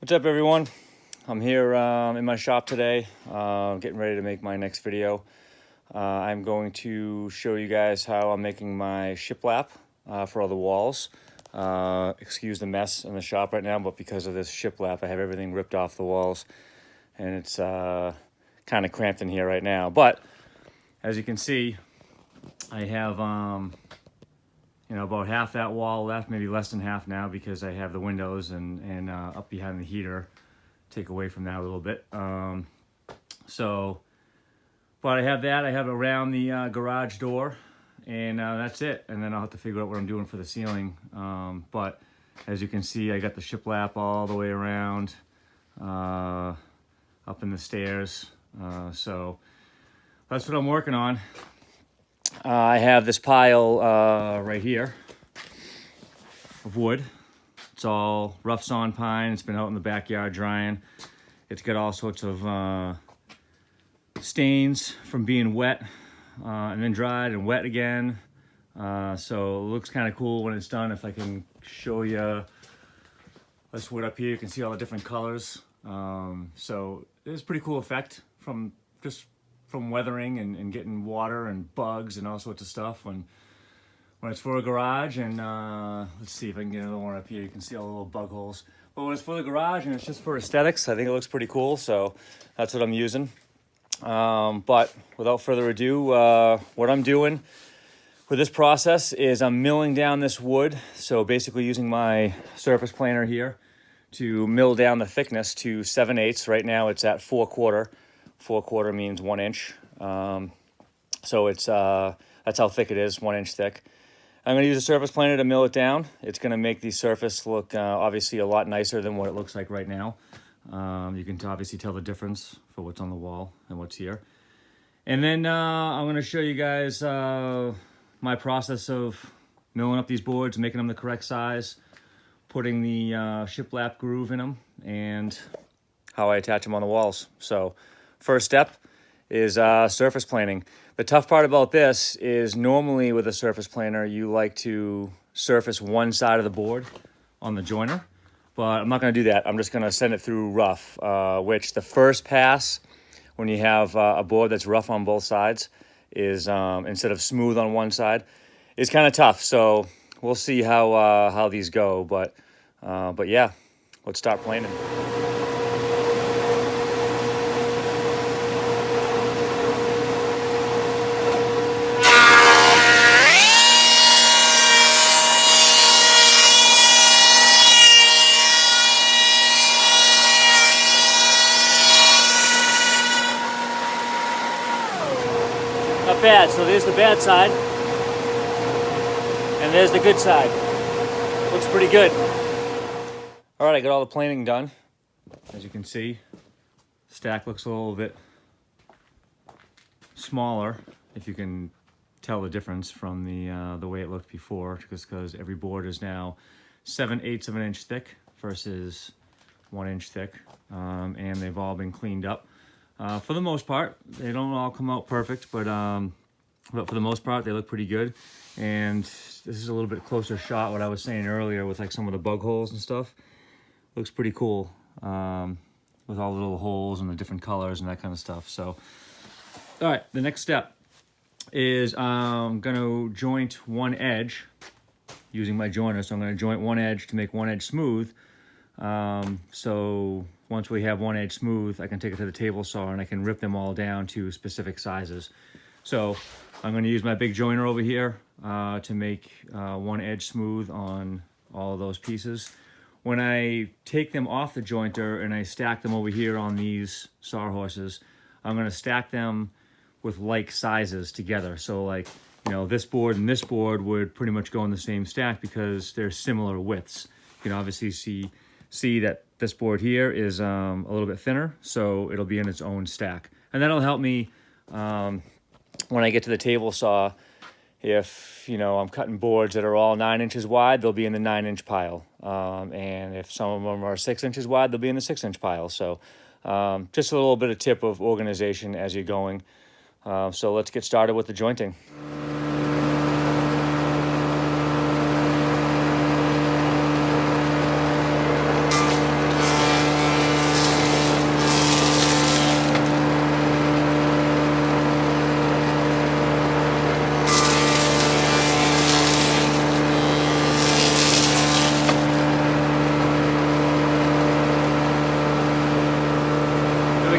What's up, everyone? I'm here in my shop today, getting ready to make my next video. I'm going to show you guys how I'm making my shiplap for all the walls. Excuse the mess in the shop right now, but because of this shiplap, I have everything ripped off the walls, and it's kind of cramped in here right now. But as you can see, I have about half that wall left, maybe less than half now, because I have the windows and up behind the heater, take away from that a little bit. But I have that. I have around the garage door, and that's it. And then I'll have to figure out what I'm doing for the ceiling. But as you can see, I got the shiplap all the way around, up in the stairs. So that's what I'm working on. I have this pile right here of wood. It's all rough sawn pine. It's been out in the backyard drying. It's got all sorts of stains from being wet and then dried and wet again. So it looks kind of cool when it's done. If I can show you this wood up here, you can see all the different colors. So it's a pretty cool effect from weathering and getting water and bugs and all sorts of stuff when it's for a garage. And let's see if I can get another one up here. You can see all the little bug holes. But when it's for the garage and it's just for aesthetics, I think it looks pretty cool. So that's what I'm using. But without further ado, what I'm doing with this process is I'm milling down this wood. So basically using my surface planer here to mill down the thickness to 7/8. Right now it's at 4/4. 4/4 means 1 inch. So it's that's how thick it is, 1 inch thick. I'm going to use a surface planer to mill it down. It's going to make the surface look obviously a lot nicer than what it looks like right now. You can obviously tell the difference for what's on the wall and what's here. And then I'm going to show you guys my process of milling up these boards, making them the correct size, putting the shiplap groove in them, and how I attach them on the walls. So first step is surface planing. The tough part about this is normally with a surface planer, you like to surface one side of the board on the joiner, but I'm not going to do that. I'm just going to send it through rough, which the first pass when you have a board that's rough on both sides is instead of smooth on one side is kind of tough. So we'll see how these go, but yeah, let's start planing. Not bad. So there's the bad side, and there's the good side. Looks pretty good. All right, I got all the planing done. As you can see, stack looks a little bit smaller, if you can tell the difference from the way it looked before, just because every board is now 7/8 of an inch thick versus 1 inch thick, and they've all been cleaned up. For the most part, they don't all come out perfect, but for the most part, they look pretty good. And this is a little bit closer shot, what I was saying earlier with like some of the bug holes and stuff. Looks pretty cool with all the little holes and the different colors and that kind of stuff. So, all right, the next step is I'm going to joint one edge using my joiner. So I'm going to joint one edge to make one edge smooth. So once we have one edge smooth, I can take it to the table saw and I can rip them all down to specific sizes. So I'm going to use my big joiner over here to make one edge smooth on all of those pieces. When I take them off the jointer and I stack them over here on these sawhorses, I'm going to stack them with like sizes together. So like, this board and this board would pretty much go in the same stack because they're similar widths. You can obviously see that this board here is a little bit thinner, so it'll be in its own stack. And that'll help me when I get to the table saw. If, I'm cutting boards that are all 9 inches wide, they'll be in the 9-inch pile. And if some of them are 6 inches wide, they'll be in the 6-inch pile. So just a little bit of tip of organization as you're going. So let's get started with the jointing.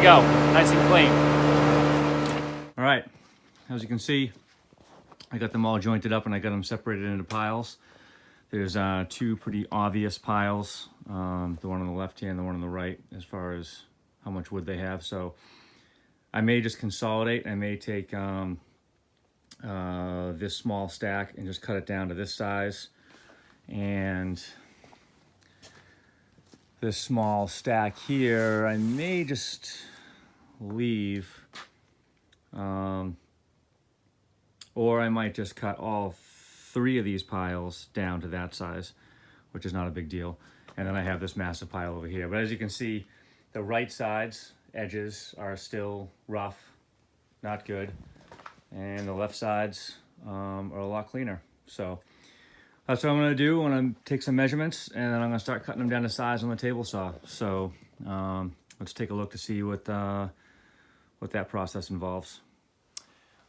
go, nice and clean. All right, as you can see, I got them all jointed up and I got them separated into piles. There's two pretty obvious piles, the one on the left here and the one on the right, as far as how much wood they have. So I may just consolidate. I may take this small stack and just cut it down to this size, and this small stack here I may just leave, or I might just cut all three of these piles down to that size, which is not a big deal. And then I have this massive pile over here. But as you can see, the right side's edges are still rough, not good. And the left sides are a lot cleaner. So that's what I'm gonna do. I'm gonna take some measurements and then I'm gonna start cutting them down to size on the table saw. So let's take a look to see what that process involves.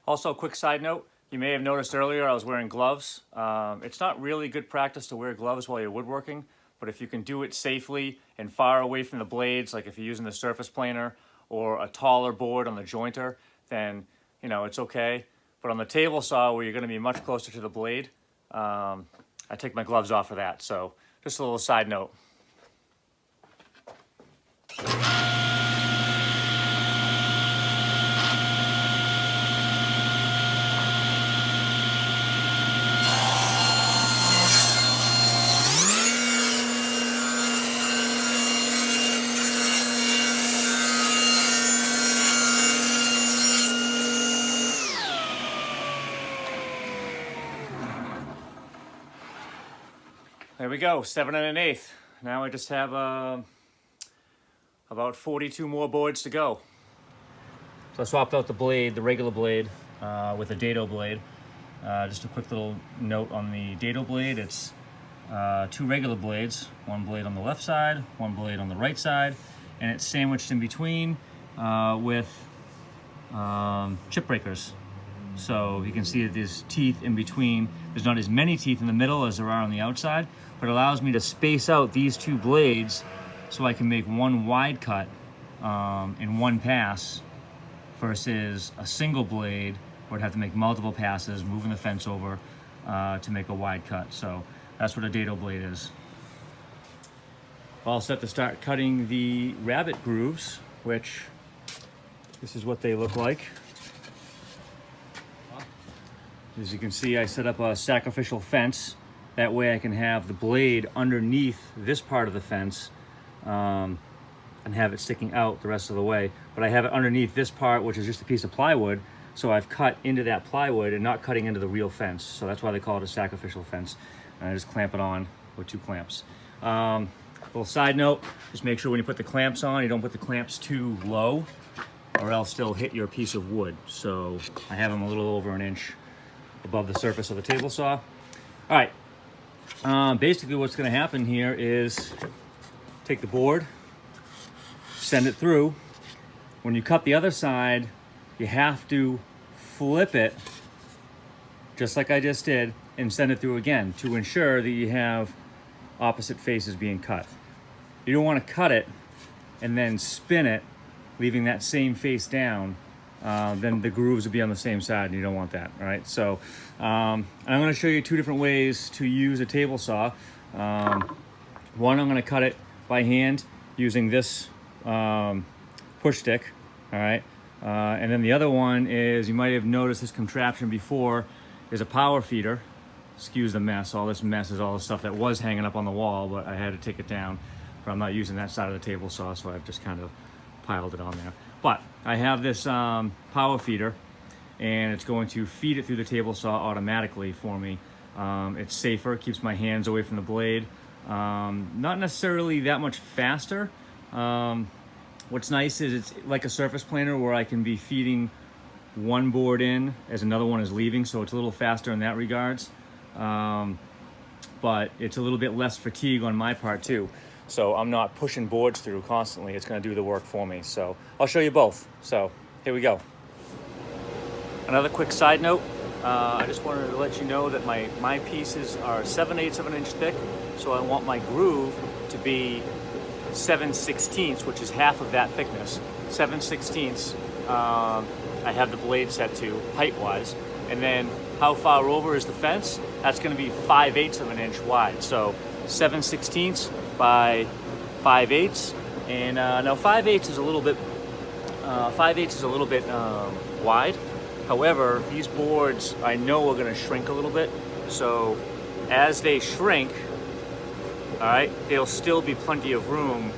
Also, a quick side note, you may have noticed earlier I was wearing gloves. It's not really good practice to wear gloves while you're woodworking, but if you can do it safely and far away from the blades, like if you're using the surface planer or a taller board on the jointer, then you know it's okay. But on the table saw, where you're going to be much closer to the blade, I take my gloves off for that. So just a little side note. There we go, 7 1/8. Now I just have about 42 more boards to go. So I swapped out the blade, the regular blade, with a dado blade. Just a quick little note on the dado blade. It's two regular blades, one blade on the left side, one blade on the right side, and it's sandwiched in between with chip breakers. So you can see that there's teeth in between. There's not as many teeth in the middle as there are on the outside, but it allows me to space out these two blades so I can make one wide cut in one pass versus a single blade where I'd have to make multiple passes, moving the fence over to make a wide cut. So that's what a dado blade is. All set to start cutting the rabbet grooves, which this is what they look like. As you can see, I set up a sacrificial fence. That way I can have the blade underneath this part of the fence and have it sticking out the rest of the way. But I have it underneath this part, which is just a piece of plywood. So I've cut into that plywood and not cutting into the real fence. So that's why they call it a sacrificial fence. And I just clamp it on with two clamps. Little side note, just make sure when you put the clamps on, you don't put the clamps too low or else they'll hit your piece of wood. So I have them a little over an inch above the surface of the table saw. All right, basically what's gonna happen here is take the board, send it through. When you cut the other side, you have to flip it, just like I just did, and send it through again to ensure that you have opposite faces being cut. You don't wanna cut it and then spin it, leaving that same face down. Then the grooves will be on the same side and you don't want that, all right? So I'm gonna show you two different ways to use a table saw. One, I'm gonna cut it by hand using this push stick, all right? And then the other one is, you might have noticed this contraption before, is a power feeder. Excuse the mess, all this mess is all the stuff that was hanging up on the wall, but I had to take it down, but I'm not using that side of the table saw, so I've just kind of piled it on there. But I have this power feeder, and it's going to feed it through the table saw automatically for me. It's safer, it keeps my hands away from the blade. Not necessarily that much faster. What's nice is it's like a surface planer where I can be feeding one board in as another one is leaving, so it's a little faster in that regards. But it's a little bit less fatigue on my part too. So I'm not pushing boards through constantly. It's gonna do the work for me. So I'll show you both. So here we go. Another quick side note. I just wanted to let you know that my pieces are 7/8 of an inch thick. So I want my groove to be 7/16, which is half of that thickness. 7/16 I have the blade set to height-wise, and then how far over is the fence? That's going to be 5/8 of an inch wide. So 7/16 by 5/8, and now 5/8 is a little bit 5/8 is a little bit wide. However, these boards I know are going to shrink a little bit. So as they shrink, all right, there'll still be plenty of room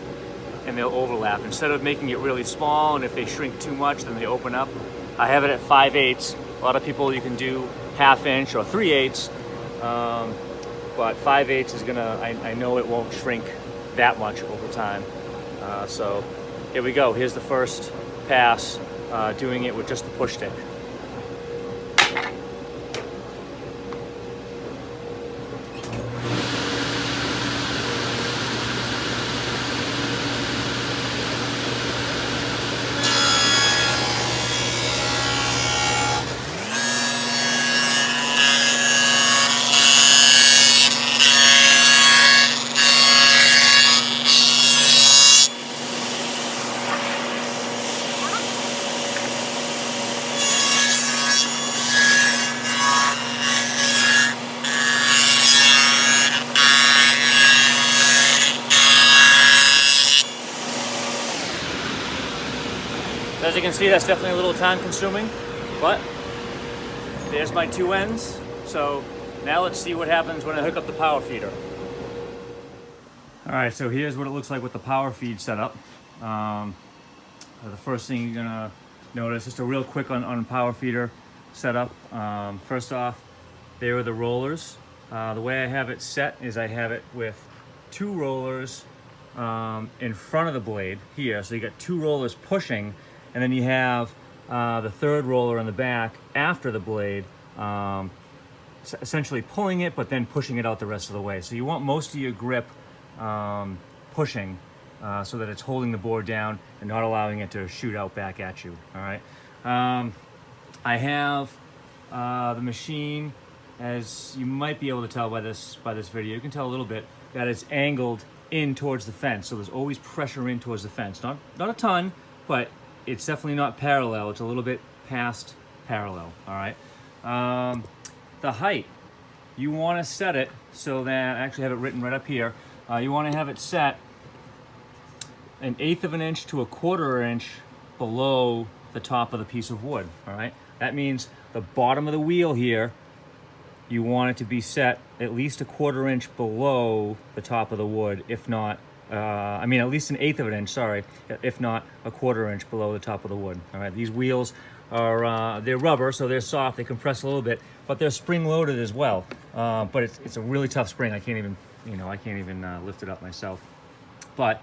and they'll overlap. Instead of making it really small, and if they shrink too much, then they open up. I have it at 5/8. A lot of people, you can do 1/2 inch or 3/8, but 5/8 is gonna, I know it won't shrink that much over time. So here we go. Here's the first pass, doing it with just the push stick. As you can see, that's definitely a little time consuming, but there's my 2 ends. So now let's see what happens when I hook up the power feeder. All right, so here's what it looks like with the power feed setup. The first thing you're gonna notice, just a real quick on power feeder setup. First off, there are the rollers. The way I have it set is I have it with 2 rollers in front of the blade here. So you got 2 rollers pushing, and then you have the 3rd roller in the back after the blade, essentially pulling it, but then pushing it out the rest of the way. So you want most of your grip pushing so that it's holding the board down and not allowing it to shoot out back at you, all right? I have the machine, as you might be able to tell by this video, you can tell a little bit, that it's angled in towards the fence. So there's always pressure in towards the fence. Not a ton, but it's definitely not parallel. It's a little bit past parallel, all right? The height, you want to set it so that, I actually have it written right up here, you want to have it set 1/8 of an inch to 1/4 inch below the top of the piece of wood, all right? That means the bottom of the wheel here, you want it to be set at least 1/4 inch below the top of the wood, if not, at least 1/8 of an inch, sorry, if not 1/4 inch below the top of the wood. All right, these wheels are, they're rubber, so they're soft, they compress a little bit, but they're spring loaded as well. But it's a really tough spring. I can't even, lift it up myself. But,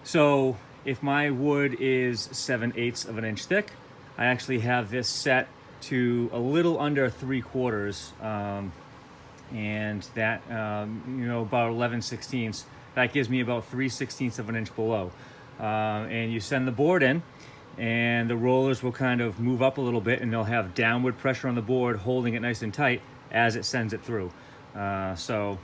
so if my wood is 7/8 of an inch thick, I actually have this set to a little under 3/4, and that, about 11/16. That gives me about 3/16 of an inch below. And you send the board in, and the rollers will kind of move up a little bit, and they'll have downward pressure on the board, holding it nice and tight as it sends it through. So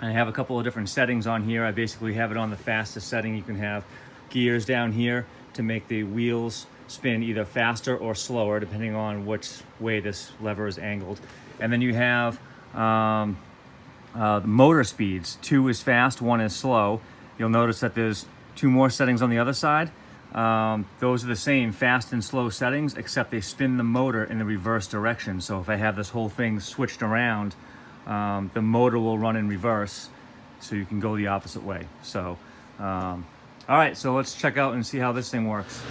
I have a couple of different settings on here. I basically have it on the fastest setting. You can have gears down here to make the wheels spin either faster or slower, depending on which way this lever is angled. And then you have the motor speeds. 2 is fast, 1 is slow. You'll notice that there's 2 more settings on the other side. Those are the same fast and slow settings, except they spin the motor in the reverse direction. So if I have this whole thing switched around, the motor will run in reverse, so you can go the opposite way. So, all right, so let's check out and see how this thing works.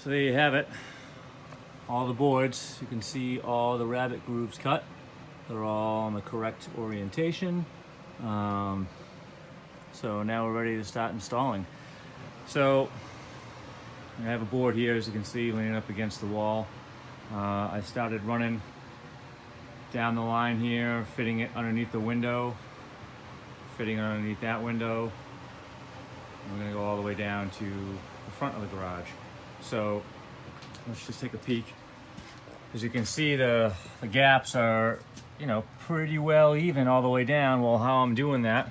So there you have it, all the boards. You can see all the rabbet grooves cut. They're all in the correct orientation. So now we're ready to start installing. So I have a board here, as you can see, leaning up against the wall. I started running down the line here, fitting it underneath the window, fitting it underneath that window. I'm gonna go all the way down to the front of the garage. So let's just take a peek. As you can see, the gaps are, you know, pretty well even all the way down. Well, how I'm doing that,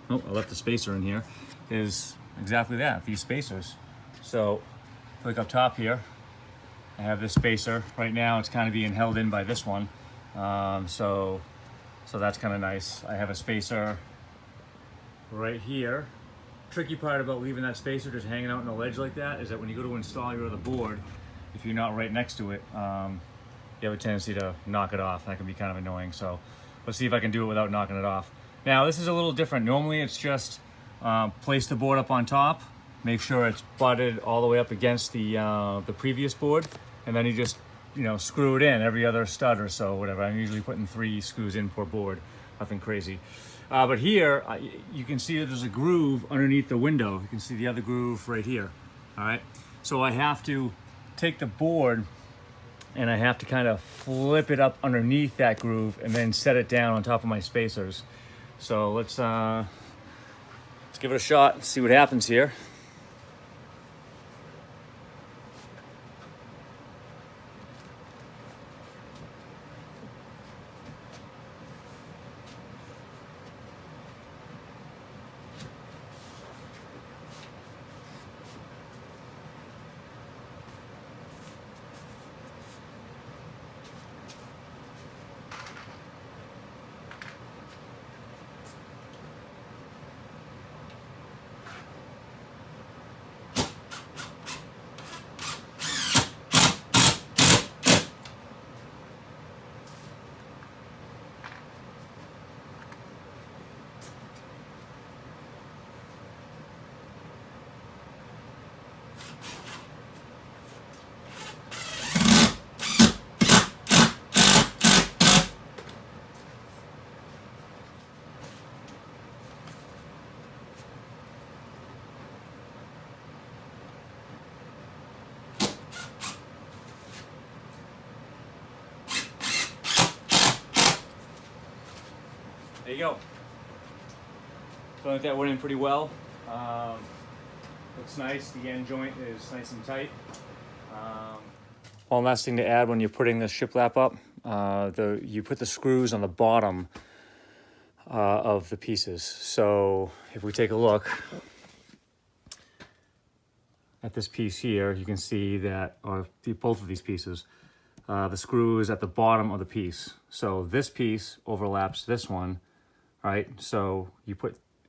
oh, I left the spacer in here, is exactly that, these spacers. So look up top here, I have this spacer. Right now it's kind of being held in by this one. So that's kind of nice. I have a spacer right here. Tricky part about leaving that spacer just hanging out on the ledge like that is that when you go to install your other board, if you're not right next to it, you have a tendency to knock it off. That can be kind of annoying. So let's see if I can do it without knocking it off. Now this is a little different. Normally it's just place the board up on top, make sure it's butted all the way up against the previous board, and then you just, you know, screw it in every other stud or so, whatever. I'm usually putting 3 screws in per board, nothing crazy. But here, you can see that there's a groove underneath the window. You can see the other groove right here, all right? So I have to take the board and I have to kind of flip it up underneath that groove and then set it down on top of my spacers. So let's give it a shot and see what happens here. There you go. So I think that went in pretty well. Looks nice. The end joint is nice and tight. One last thing to add when you're putting the shiplap up, you put the screws on the bottom of the pieces. So if we take a look at this piece here, you can see that, or both of these pieces, the screw is at the bottom of the piece. So this piece overlaps this one, right? So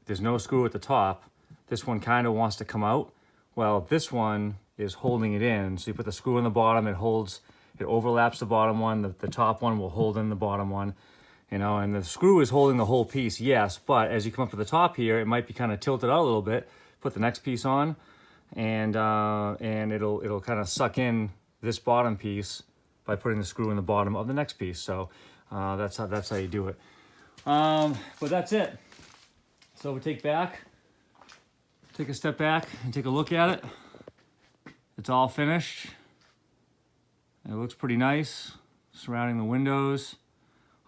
there's no screw at the top. This one kind of wants to come out. Well, this one is holding it in. So you put the screw in the bottom, it overlaps the bottom one. The top one will hold in the bottom one, you know, and the screw is holding the whole piece, yes, but as you come up to the top here, it might be kind of tilted out a little bit. Put the next piece on, and it'll kind of suck in this bottom piece by putting the screw in the bottom of the next piece. So that's how you do it. But that's it. So we take a step back and take a look at it. It's all finished. It looks pretty nice surrounding the windows.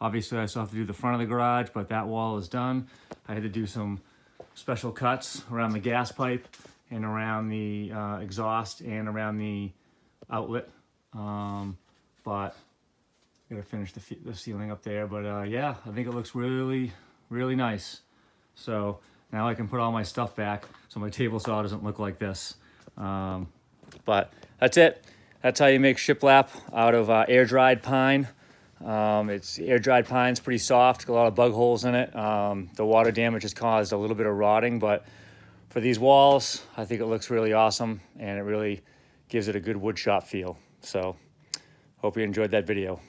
Obviously I still have to do the front of the garage, but that wall is done. I had to do some special cuts around the gas pipe and around the exhaust and around the outlet. But I gotta finish the ceiling up there. But yeah, I think it looks really, really nice. So now I can put all my stuff back so my table saw doesn't look like this. But that's it. That's how you make shiplap out of air-dried pine. It's air-dried pine's pretty soft, got a lot of bug holes in it. The water damage has caused a little bit of rotting, but for these walls, I think it looks really awesome, and it really gives it a good wood shop feel. So hope you enjoyed that video.